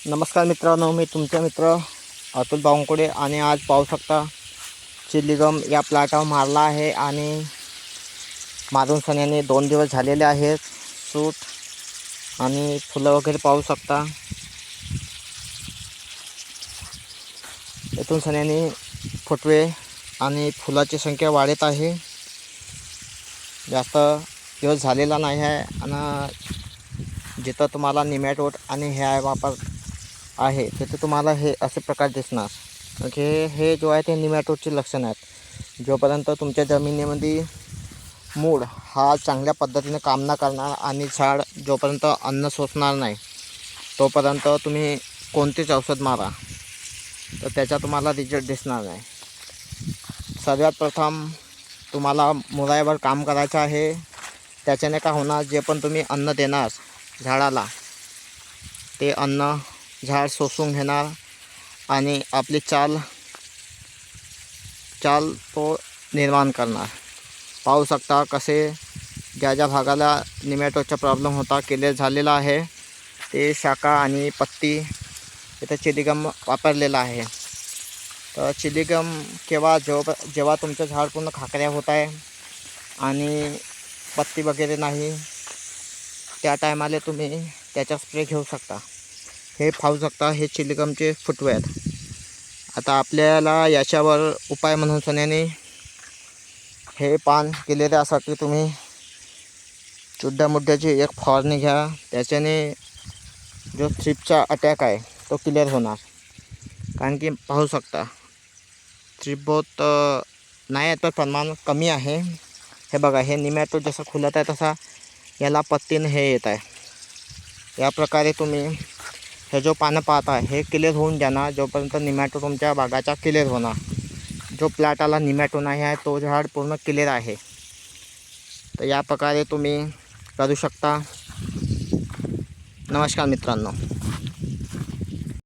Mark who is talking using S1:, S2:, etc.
S1: नमस्कार मित्रांनो, मी तुमचे मित्र अतुल बावनकुळे आणि आज पाहू शकता चिलीगम या प्लॉटवर मारला आहे आणि मारून सन्याने 2 दिवस झालेले आहेत. सूट आणि फुलं वगैरे पाहू शकता. येथून सन्याने फुटवे आणि फुलाची संख्या वाढत आहे. जास्त दिवस झालेला नाही आहे आणि जिथं तुम्हाला निमॅटोड आणि हे वापर आहे तिथे तुम्हाला हे असे प्रकार दिसणार. म्हणजे हे जो आहे ते निमॅटोडचे लक्षण आहेत. जोपर्यंत तुमच्या जमिनीमध्ये मूळ हा चांगल्या पद्धतीने काम न करणार आणि झाड जोपर्यंत अन्न शोषणार नाही तोपर्यंत तुम्ही कोणतेच औषध मारा तर त्याचा तुम्हाला रिझल्ट दिसणार नाही. सर्वात प्रथम तुम्हाला मुळावर काम करायचं आहे. त्याच्याने काय होणार, जे पण तुम्ही अन्न देणार झाडाला ते अन्न झाड शोषून घेणार आणि आपली चाल तो निर्माण करणार. पाहू शकता कसे ज्या भागाला निमॅटोडचा प्रॉब्लेम होता क्लिअर झालेला आहे. ते शाखा आणि पत्ती इथं चिलीगम वापरलेला आहे. तर चिलीगम जेव्हा तुमचं झाड पूर्ण खाकऱ्या होत आहे आणि पत्ती वगैरे नाही त्या टायमाला तुम्ही त्याचा स्प्रे घेऊ शकता. हे पाहू शकता हे चिलीगमचे फुटवे आहेत. आता आपल्याला याच्यावर उपाय म्हणून सन्याने हे पान केलेल्यासाठी तुम्ही चुड्डामुड्ड्याची एक फवारणी घ्या. त्याच्याने जो थ्रिपचा अटॅक आहे तो क्लिअर होणार. कारण की पाहू शकता थ्रिप बहुत नाही आहे तर प्रमाण कमी आहे. हे बघा, हे निमॅटोड जसं खुलत आहे तसा याला पत्तीने हे येत आहे. या प्रकारे तुम्ही हे जो पानं पाहता हे क्लिअर होऊन जाणार. जोपर्यंत निमॅटोड तुमच्या बागाचा क्लिअर होणार. जो प्लॉटाला निमॅटोड नाही आहे तो झाड पूर्ण क्लिअर आहे. तर या प्रकारे तुम्ही करू शकता. नमस्कार मित्रांनो.